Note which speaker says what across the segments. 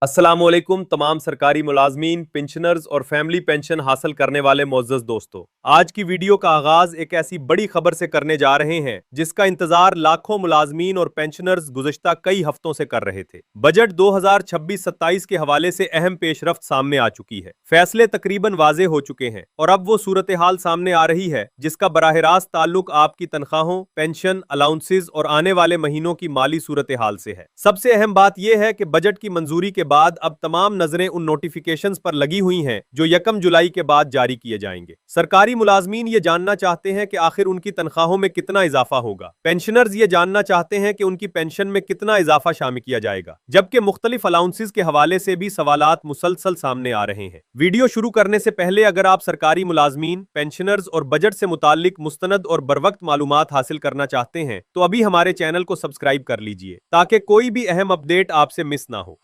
Speaker 1: अस्सलामुअलैकुम तमाम सरकारी मुलाजमीन, पेंशनर्स और फैमिली पेंशन हासिल करने वाले मोअज़्ज़ज़ दोस्तों, आज की वीडियो का आगाज एक ऐसी बड़ी खबर से करने जा रहे हैं जिसका इंतजार लाखों मुलाजमीन और पेंशनर्स गुज़िश्ता कई हफ्तों से कर रहे थे। बजट 2026-27 के हवाले से अहम पेशरफ्त सामने आ चुकी है। फैसले तकरीबन वाज़े हो चुके हैं और अब वो सूरत हाल सामने आ रही है जिसका बराह रास्त ताल्लुक आपकी तनख्वाहों, पेंशन, अलाउंसेस और आने वाले महीनों की माली सूरत हाल से है। सबसे अहम बात यह है कि बजट की मंजूरी के बाद अब तमाम नजरें उन नोटिफिकेशंस पर लगी हुई हैं जो 1 जुलाई के बाद जारी किए जाएंगे। सरकारी मुलाजमीन ये जानना चाहते हैं कि आखिर उनकी तनख्वाहों में कितना इजाफा होगा। पेंशनर्स ये जानना चाहते हैं कि उनकी पेंशन में कितना इजाफा शामिल किया जाएगा, जबकि मुख्तलिफ अलाउंसेस के हवाले से भी सवालात मुसलसल सामने आ रहे हैं। वीडियो शुरू करने से पहले अगर आप सरकारी मुलाजमीन, पेंशनर्स और बजट से मुताल्लिक मुस्तनद और बरवक्त मालूमात हासिल करना चाहते हैं तो अभी हमारे चैनल को सब्सक्राइब कर लीजिए ताकि कोई भी अहम अपडेट आपसे मिस ना हो।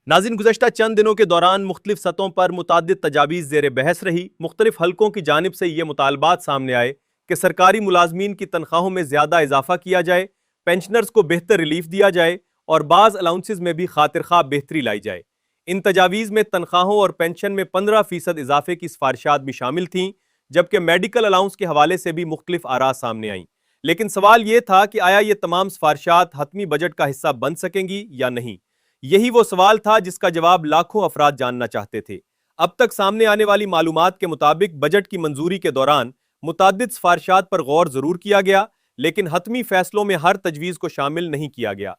Speaker 1: नाज़रीन, गुज़श्ता चंद दिनों के दौरान मुख्तलिफ सतहों पर मुताद्दिद तजावीज़ ज़ेर बहस रही। मुख्तलिफ हलकों की जानिब से ये मुतालबात सामने आए कि सरकारी मुलाजमीन की तनख्वाहों में ज़्यादा इजाफा किया जाए, पेंशनर्स को बेहतर रिलीफ दिया जाए और बाज़ अलाउंसेस में भी खातिर खा बेहतरी लाई जाए। इन तजावीज़ में तनख्वाहों और पेंशन में 15% इजाफे की सिफारिशात भी शामिल थीं, जबकि मेडिकल अलाउंस के हवाले से भी मुख्तलिफ आरा सामने आईं। लेकिन सवाल ये था कि आया ये तमाम सिफारिशात हतमी बजट का हिस्सा बन सकेंगी या नहीं। यही वो सवाल था जिसका जवाब लाखों अफराद जानना चाहते थे। अब तक सामने आने वाली मालूमात के मुताबिक बजट की मंजूरी के दौरान मुताद्दिद सिफारिशात पर गौर जरूर किया गया, लेकिन हतमी फैसलों में हर तजवीज़ को शामिल नहीं किया गया।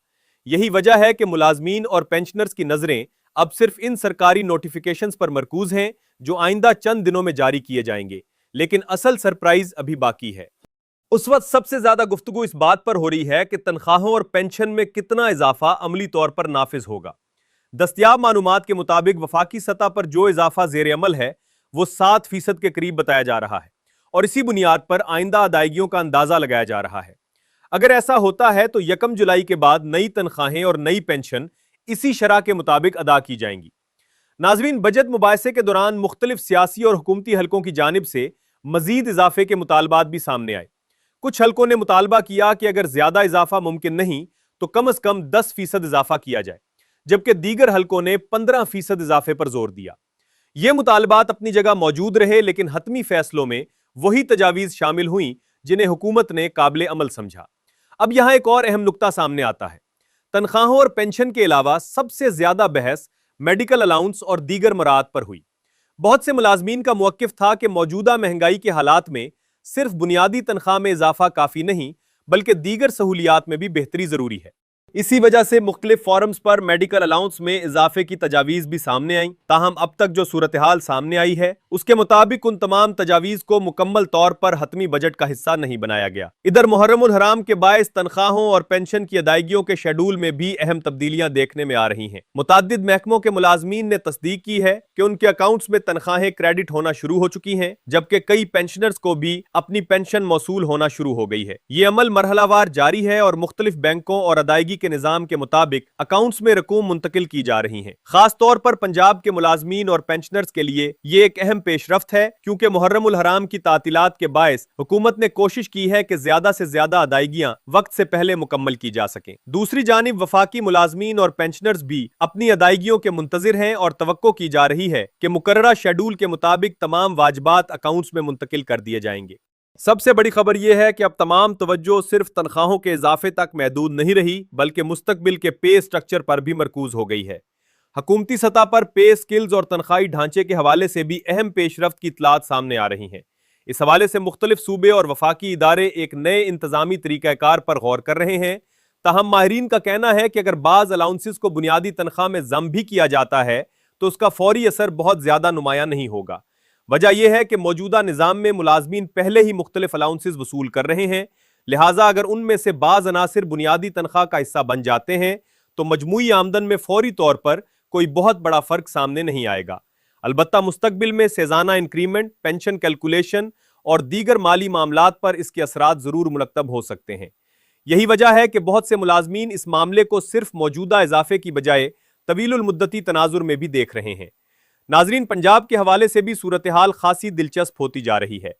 Speaker 1: यही वजह है कि मुलाजमीन और पेंशनर्स की नजरें अब सिर्फ इन सरकारी नोटिफिकेशंस पर मरकूज हैं जो आइंदा चंद दिनों में जारी किए जाएंगे। लेकिन असल सरप्राइज अभी बाकी है। उस वक्त सबसे ज्यादा गुफ्तगू इस बात पर हो रही है कि तनख्वाहों और पेंशन में कितना इजाफा अमली तौर पर नाफिज होगा। दस्तयाब मालूमात के मुताबिक वफाकी सतह पर जो इजाफा जेर अमल है वो 7% के करीब बताया जा रहा है और इसी बुनियाद पर आइंदा अदायगियों का अंदाजा लगाया जा रहा है। अगर ऐसा होता है तो 1 जुलाई के बाद नई तनख्वाहें और नई पेंशन इसी शरह के मुताबिक अदा की जाएंगी। नाजरीन, बजट मुबाहिसे के दौरान मुख्तलिफ सियासी और हुकूमती हलकों की जानिब से मजीद इजाफे के मुतालबात भी सामने आए। कुछ हलकों ने मुतालबा किया कि अगर ज्यादा इजाफा मुमकिन नहीं तो कम से कम 10% इजाफा किया जाए, जबकि दीगर हलकों ने 15% इजाफे पर जोर दिया। ये मुतालबात अपनी जगह मौजूद रहे, लेकिन हतमी फैसलों में वही तजावीज शामिल हुई जिन्हें हुकूमत ने काबिल अमल समझा। अब यहां एक और अहम नुक्ता सामने आता है। तनख्वाहों और पेंशन के अलावा सबसे ज्यादा बहस मेडिकल अलाउंस और दीगर मराद पर हुई। बहुत से मुलाजमीन का मौकिफ था कि मौजूदा महंगाई के हालात में सिर्फ बुनियादी तनख्वाह में इजाफा काफी नहीं, बल्कि दीगर सहूलियात में भी बेहतरी जरूरी है। इसी वजह से मुख्तलिफ फोरम्स पर मेडिकल अलाउंस में इजाफे की तजावीज भी सामने आई। ताहम अब तक जो सूरत हाल सामने आई है उसके मुताबिक उन तमाम तजावीज को मुकम्मल तौर पर हतमी बजट का हिस्सा नहीं बनाया गया। इधर मुहर्रमुल हराम के बायस तनख्वाहों और पेंशन की अदायगियों के शेड्यूल में भी अहम तब्दीलियां देखने में आ रही हैं। मुताद्दिद महकमों के मुलाजमीन ने तस्दीक की है कि उनके अकाउंट्स में तनख्वाहें क्रेडिट होना शुरू हो चुकी हैं, जबकि कई पेंशनर्स को भी अपनी पेंशन मौसूल होना शुरू हो गई है। ये अमल मरहलावार जारी है और मुख्तलिफ बैंकों और अदायगी के निजाम के मुताबिक अकाउंट्स में रकूम मुंतकिल की जा रही हैं। खास तौर पर पंजाब के मुलाजमीन और पेंशनर्स के लिए ये एक अहम पेशरफ्त है, क्योंकि मुहर्रमुल हराम की तातीलात के बायस हुकूमत ने कोशिश की है कि ज्यादा से ज्यादा अदायगियां वक्त से पहले मुकम्मल की जा सकें। दूसरी जानिब वफाकी मुलाजमीन और पेंशनर्स भी अपनी अदायगियों के मुंतजिर हैं और तवक्को की जा रही है कि मुकर्ररा शेड्यूल के मुताबिक तमाम वाजिबात अकाउंट्स में मुंतकिल कर दिए जाएंगे। सबसे बड़ी खबर यह है कि अब तमाम तवज्जो सिर्फ तनख्वाहों के इजाफे तक महदूद नहीं रही, बल्कि मुस्तकबिल के पे स्ट्रक्चर पर भी मरकूज हो गई है। हुकूमती सतह पर पे स्किल्स और तनख्वाही ढांचे के हवाले से भी अहम पेशरफ्त की इतलात सामने आ रही हैं। इस हवाले से मुख्तलिफ सूबे और वफाकी इदारे एक नए इंतजामी तरीक़ाकार पर गौर कर रहे हैं। ताहम माहिरीन का कहना है कि अगर बाज़ अलाउंसेस को बुनियादी तनख्वाह में जम भी किया जाता है तो उसका फौरी असर बहुत ज्यादा नुमाया नहीं होगा। वजह यह है कि मौजूदा निज़ाम में मुलाजमीन पहले ही मुख्तलिफ अलाउंसेस वसूल कर रहे हैं, लिहाजा अगर उनमें से बाज़ अनासिर बुनियादी तनख्वाह का हिस्सा बन जाते हैं तो मजमूई आमदन में फौरी तौर पर कोई बहुत बड़ा फर्क सामने नहीं आएगा। अलबत्ता मुस्तकबिल में सेजाना इंक्रीमेंट, पेंशन कैलकुलेशन और दीगर माली मामलात पर इसके असरात जरूर मुरतब हो सकते हैं। यही वजह है कि बहुत से मुलाजमीन इस मामले को सिर्फ मौजूदा इजाफे की बजाय तवीलुल मुद्दती तनाजुर में भी देख रहे हैं। नाजरीन, पंजाब के हवाले से भी सूरत हाल खासी दिलचस्प होती जा रही है।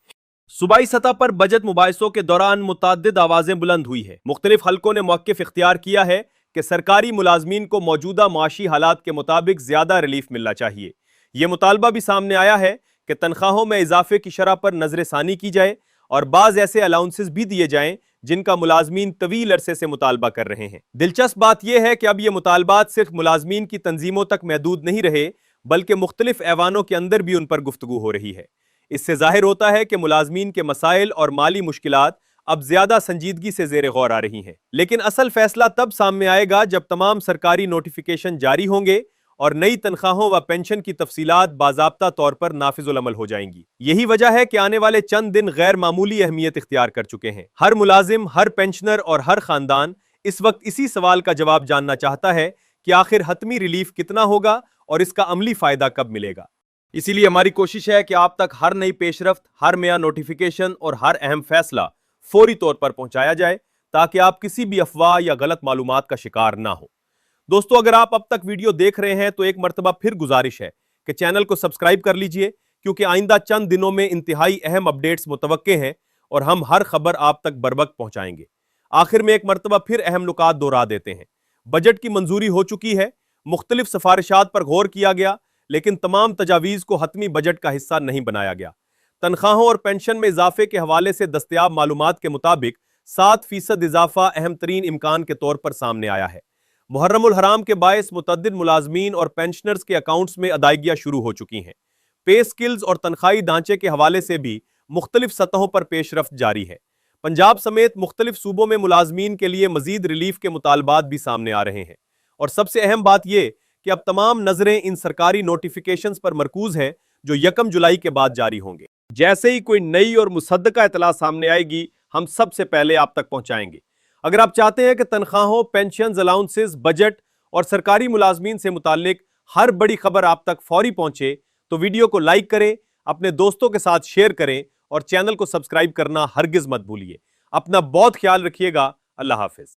Speaker 1: सूबाई सतह पर बजट मुबाहिसों के दौरान मुतअद्दिद आवाजें बुलंद हुई है। मुख्तलिफ हलकों ने मौक़िफ़ इख्तियार किया है कि सरकारी मुलाजमीन को मौजूदा माशी हालात के मुताबिक ज्यादा रिलीफ मिलना चाहिए। यह मुतालबा भी सामने आया है कि तनख्वाहों में इजाफे की शरह पर नजरसानी की जाए और बाज ऐसे अलाउंसेस भी दिए जाएं जिनका मुलाजमीन तवील अरसे से मुतालबा कर रहे हैं। दिलचस्प बात यह है कि अब यह मुतालबात सिर्फ मुलाजमीन की तंजीमों तक महदूद नहीं रहे, बल्कि मुख्तलिफ ऐवानों के अंदर भी उन पर गुफ्तगू हो रही है। इससे जाहिर होता है कि मुलाजमीन के मसाइल और माली मुश्किलात अब ज्यादा संजीदगी से जेर गौर आ रही हैं। लेकिन असल फैसला तब सामने आएगा जब तमाम सरकारी नोटिफिकेशन जारी होंगे और नई तनख्वाहों व पेंशन की तफसीलात बाज़ाब्ता तौर पर नाफिजुल अमल हो जाएंगी। यही वजह है कि आने वाले चंद दिन गैर मामूली अहमियत इख्तियार कर चुके हैं। हर मुलाजिम, हर पेंशनर और हर खानदान इस वक्त इसी सवाल का जवाब जानना चाहता है कि आखिर हतमी रिलीफ कितना होगा और इसका अमली फायदा कब मिलेगा। इसीलिए हमारी कोशिश है कि आप तक हर नई पेशरफ्त, हर नया नोटिफिकेशन और हर अहम फैसला फौरी तौर पर पहुंचाया जाए, ताकि आप किसी भी अफवाह या गलत मालूमात का शिकार ना हो। दोस्तों, अगर आप अब तक वीडियो देख रहे हैं तो एक मर्तबा फिर गुजारिश है कि चैनल को सब्सक्राइब कर लीजिए, क्योंकि आइंदा चंद दिनों में इंतहाई अहम अपडेट्स मुतवक्के हैं और हम हर खबर आप तक बरवक्त पहुंचाएंगे। आखिर में एक मर्तबा फिर अहम नुकात दोहरा देते हैं। बजट की मंजूरी हो चुकी है, मुख्तलिफ सिफारिशात पर गौर किया गया, लेकिन तमाम तजावीज़ को हतमी बजट का हिस्सा नहीं बनाया गया। तनख्वाहों और पेंशन में इजाफे के हवाले से दस्तयाब मालूमात के मुताबिक 7% इजाफा अहम तरीन इम्कान के तौर पर सामने आया है। मुहर्रमुल हराम के बायस मुतअद्दिद मुलाजमीन और पेंशनर्स के अकाउंट्स में अदायगियां शुरू हो चुकी हैं। पे स्किल्स और तनख्वाही ढांचे के हवाले से भी मुख्तलिफ सतहों पर पेशरफ्त जारी है। पंजाब समेत मुख्तलिफ सूबों में मुलाजमीन के लिए मजीद रिलीफ के मुतालबात भी सामने आ रहे हैं। और सबसे अहम बात यह कि अब तमाम नजरें इन सरकारी नोटिफिकेशंस पर मरकूज हैं जो 1 जुलाई के बाद जारी होंगे। जैसे ही कोई नई और मुसद्दका इतला सामने आएगी, हम सबसे पहले आप तक पहुंचाएंगे। अगर आप चाहते हैं कि तनख्वाहों, पेंशन, अलाउंसेस, बजट और सरकारी मुलाजमीन से मुताल्लिक हर बड़ी खबर आप तक फौरी पहुंचे, तो वीडियो को लाइक करें, अपने दोस्तों के साथ शेयर करें और चैनल को सब्सक्राइब करना हरगिज मत भूलिए। अपना बहुत ख्याल रखिएगा। अल्लाह हाफिज।